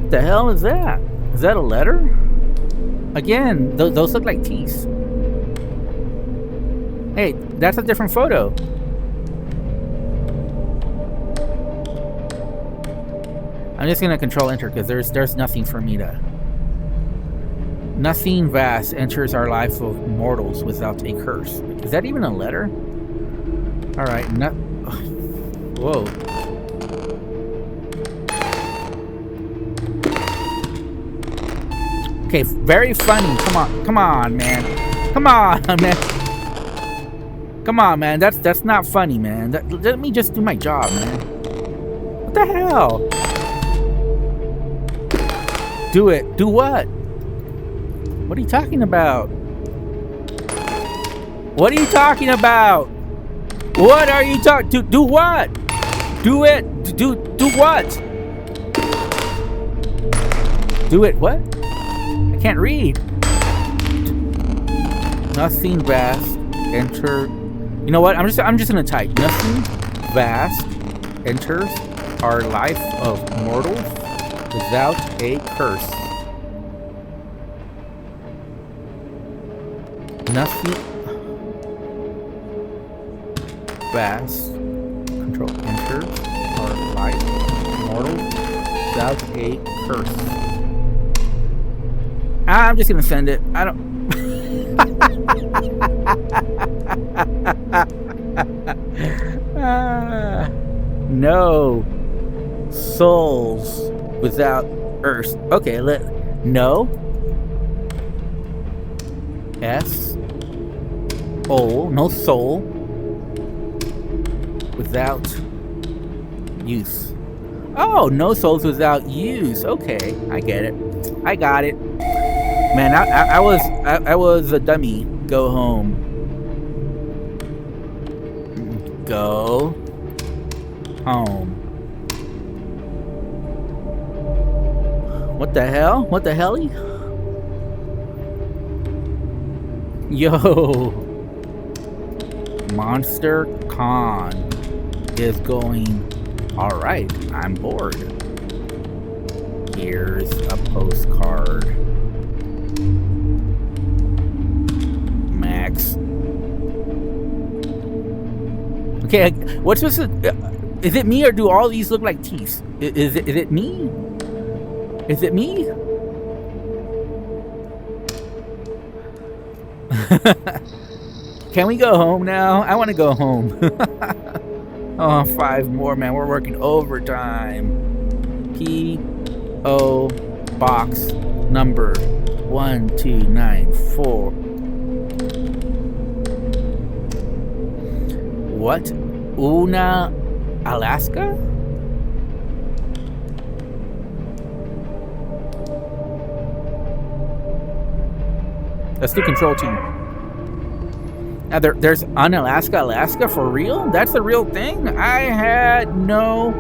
What the hell is that? Is that a letter? Again, those look like T's. Hey, that's a different photo. I'm just gonna control enter because there's nothing for me to. Nothing vast enters our life of mortals without a curse. Is that even a letter? All right. Whoa. Okay, very funny. Come on, man. Come on, man. Come on, man. That's not funny, man. Let me just do my job, man. What the hell? Do it. Do what? What are you talking about? What are you talking about? What are you talking? Do what? Do it. Do what? Do it. What? I can't read. Nothing vast. Enter. You know what? I'm just gonna type. Nothing vast enters our life of mortals without a curse. Nothing vast control enters our life mortal without a curse. I'm just gonna send it. I don't. No souls without earth. Okay, no S O, no soul without use. Oh, no souls without use. Okay, I get it. I got it. Man, I was a dummy. Go home. Go home. What the hell? What the hell? Yo. Monster Con is going. Alright, I'm bored. Here's a postcard. Max. Okay, what's this? Is it me or do all these look like teeth? Is it me? Is it me? Can we go home now? I want to go home. Oh, 5 more, man. We're working overtime. P.O. Box number 1294. What? Una, Alaska? Let's do Control T. Now there's Unalaska, Alaska for real? That's a real thing? I had no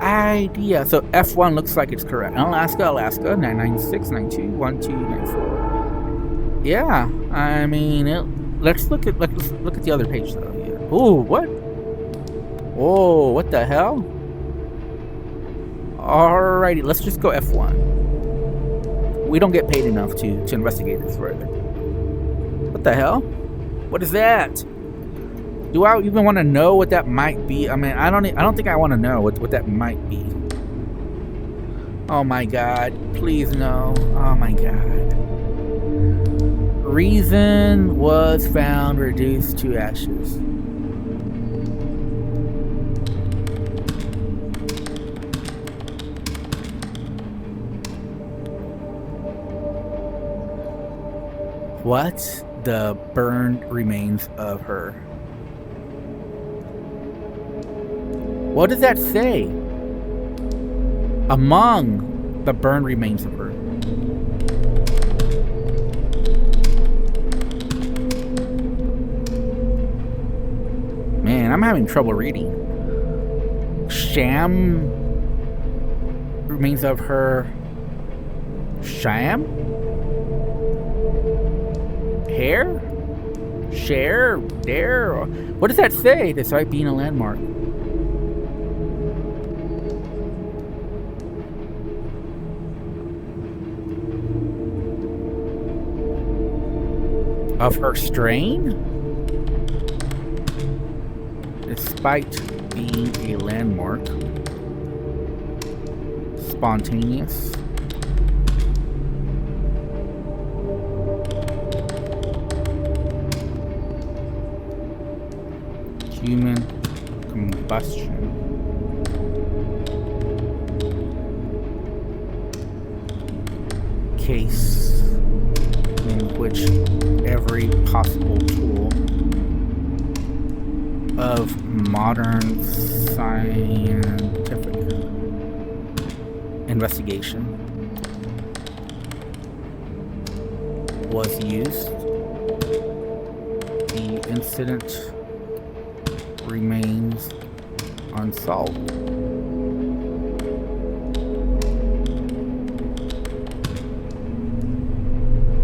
idea. So F1 looks like it's correct. Unalaska, Alaska, 996921294. Yeah, I mean, let's look at the other page though. Yeah. Ooh, what? Oh, what the hell? Alrighty, let's just go F1. We don't get paid enough to investigate this further. What the hell? What is that? Do I even want to know what that might be? I mean, I don't think I want to know what that might be. Oh my god, please no. Oh my god. Reason was found reduced to ashes. What? The burned remains of her. What does that say? Among the burned remains of her. Man, I'm having trouble reading. Sham remains of her. Sham? Hair? Share? Dare? What does that say despite being a landmark? Of her strain? Despite being a landmark. Spontaneous. Human combustion. Case in which every possible tool of modern scientific investigation was used. The incident remains unsolved.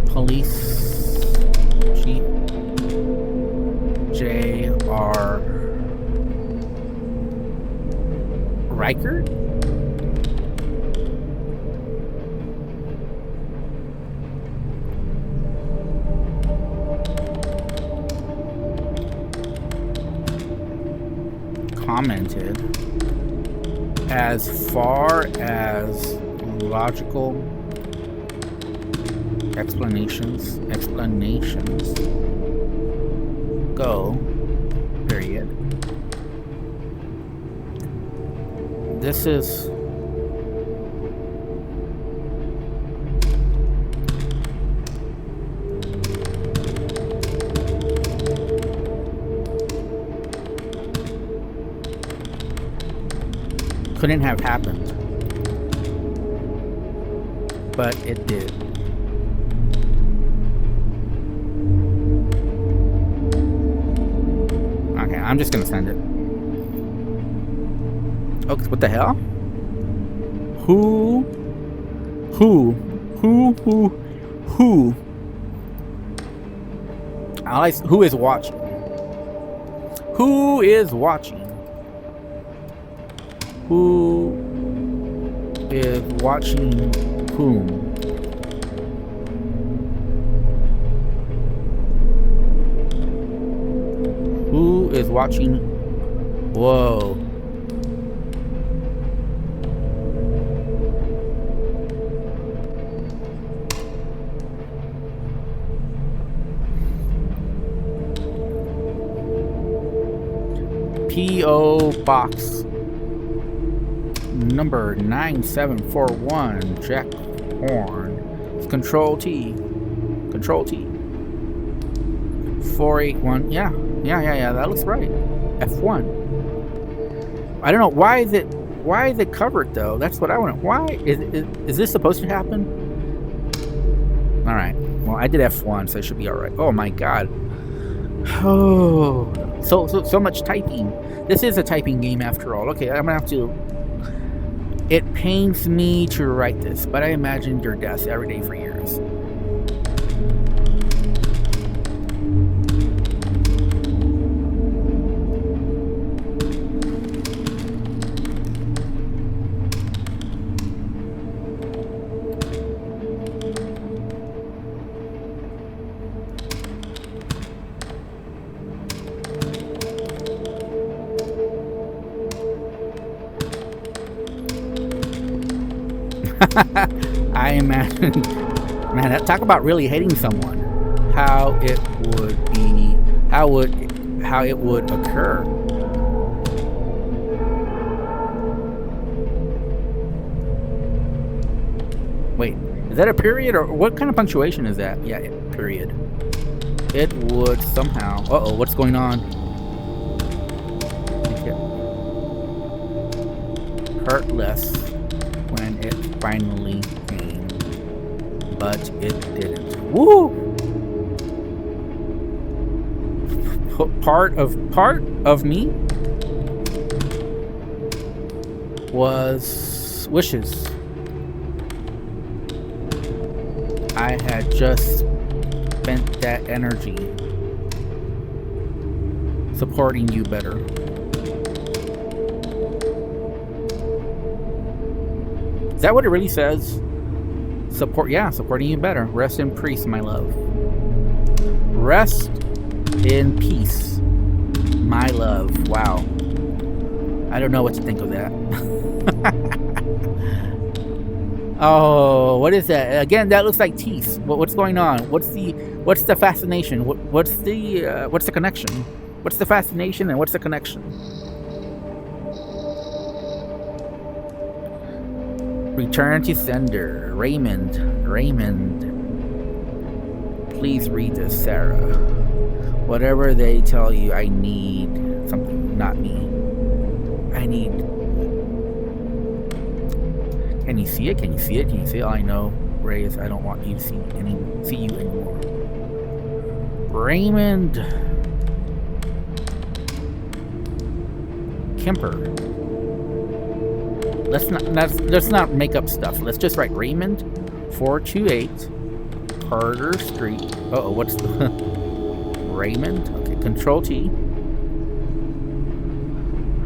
Police Chief J.R. Raicuparta? Commented, as far as logical explanations go, period. This is couldn't have happened, but it did. Okay, I'm just gonna send it. Okay, what the hell? Who who is watching? Who is watching? Who is watching whom? Who is watching? Whoa. P.O. Box number 9741, Jack Horn. It's Control T. Control T. 481. Yeah, that looks right. F1. I don't know why is it covered though? That's what I want. Why is this supposed to happen? All right. Well, I did F1, so it should be all right. Oh my god. Oh, so much typing. This is a typing game after all. Okay, I'm gonna have to. It pains me to write this, but I imagined your death every day for years. I imagine, man, talk about really hating someone. How it would occur. Wait, is that a period or what kind of punctuation is that? Yeah, period. It would somehow. Uh-oh, what's going on? Hurt less when it finally came, but it didn't. Woo! Part of me was wishes. I had just spent that energy supporting you better. Is that what it really says? Supporting you better. Rest in peace, my love. Rest in peace, my love. Wow. I don't know what to think of that. Oh, what is that? Again, that looks like teeth. What's going on? What's the fascination? What's the connection? What's the fascination and what's the connection? Return to sender. Raymond. Please read this, Sarah. Whatever they tell you, I need something, not me. I need. Can you see it? Can you see it? All I know, Ray, is I don't want you to see you anymore. Raymond Kemper. Let's not make up stuff. Let's just write Raymond 428 Carter Street. Uh-oh, what's the Raymond? Okay, Control T.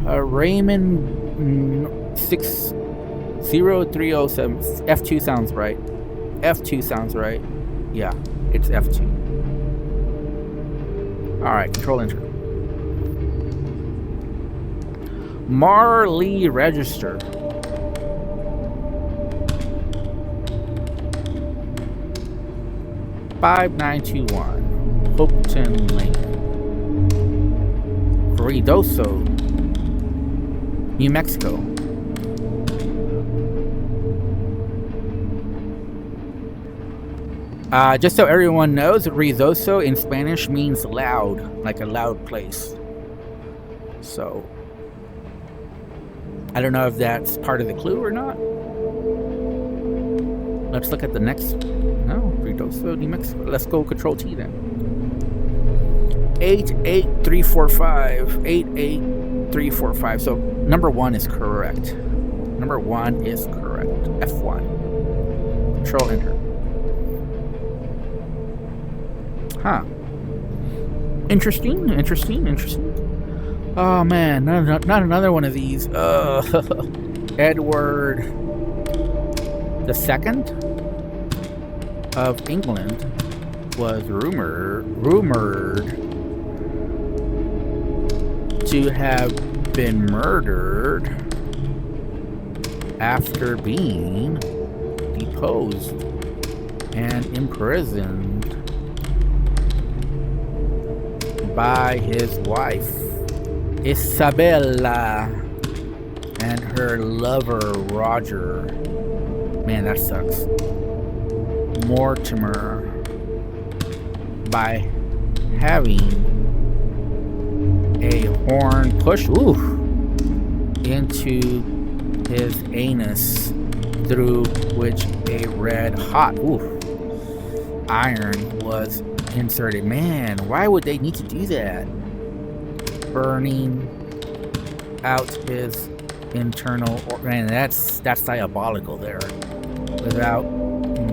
Raymond 60307. F2 sounds right. F2 sounds right. Yeah, it's F2. Alright, Control Enter. Marley Register. 5921 Hopeton Lane, Ruidoso, New Mexico. Just so everyone knows, Ruidoso in Spanish means loud, like a loud place. So, I don't know if that's part of the clue or not. Let's look at the next. No, Ruidoso, New Mexico. Let's go Control T then. 88345. 88345. So number 1 is correct. Number 1 is correct. F1. Control Enter. Huh. Interesting. Oh man, not another one of these. Edward the second of England was rumored to have been murdered after being deposed and imprisoned by his wife Isabella and her lover Roger. Man, that sucks. Mortimer, by having a horn push into his anus, through which a red hot iron was inserted. Man, why would they need to do that? Burning out his internal organ. That's diabolical there. Without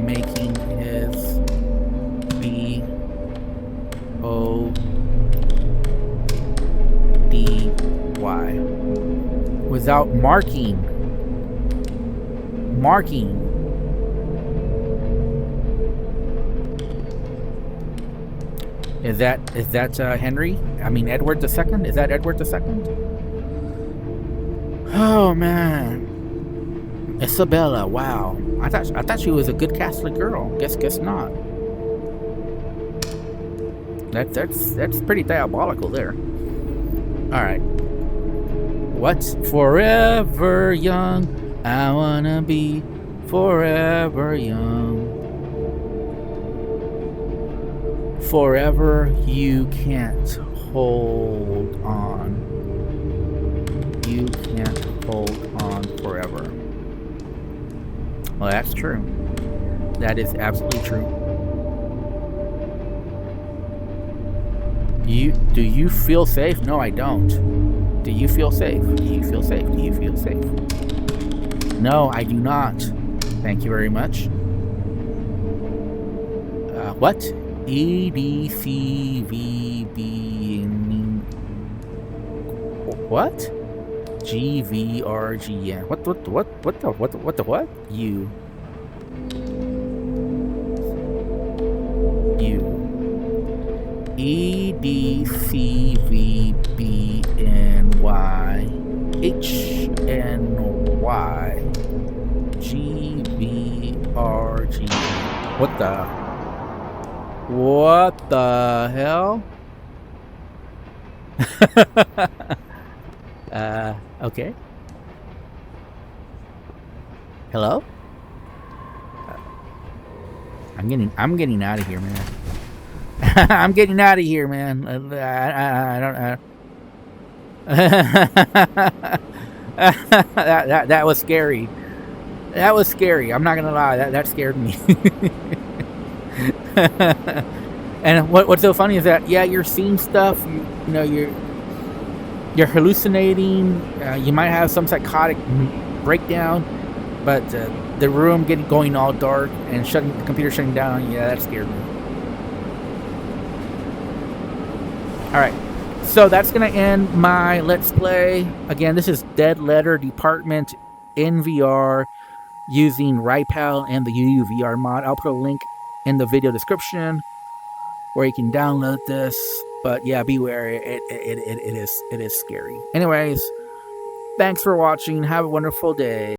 making his BODY. Without marking. Is that Henry? I mean Edward II? Is that Edward II? Oh man, Isabella. Wow, I thought she was a good Catholic girl. Guess not. That's pretty diabolical there. All right. What's forever young? I wanna be forever young. Forever you can't hold on. You can't hold on forever. Well, that's true. That is absolutely true. Do you feel safe? No, I don't. Do you feel safe? Do you feel safe? Do you feel safe? No, I do not. Thank you very much. What? EDCVB. What? GVRGN. What? You. EDCVBNYHNY GVRG. What the hell? Okay. Hello? I'm getting out of here, man. I'm getting out of here, man. I don't. That was scary. That was scary. I'm not gonna lie. That scared me. And what's so funny is that you're seeing stuff. You're hallucinating. You might have some psychotic breakdown, but the room going all dark and the computer shutting down. Yeah, that scared me. Alright, so that's going to end my Let's Play. Again, this is Dead Letter Department in VR using Raicuparta and the UUVR mod. I'll put a link in the video description where you can download this. But yeah, beware, it is scary. Anyways, thanks for watching. Have a wonderful day.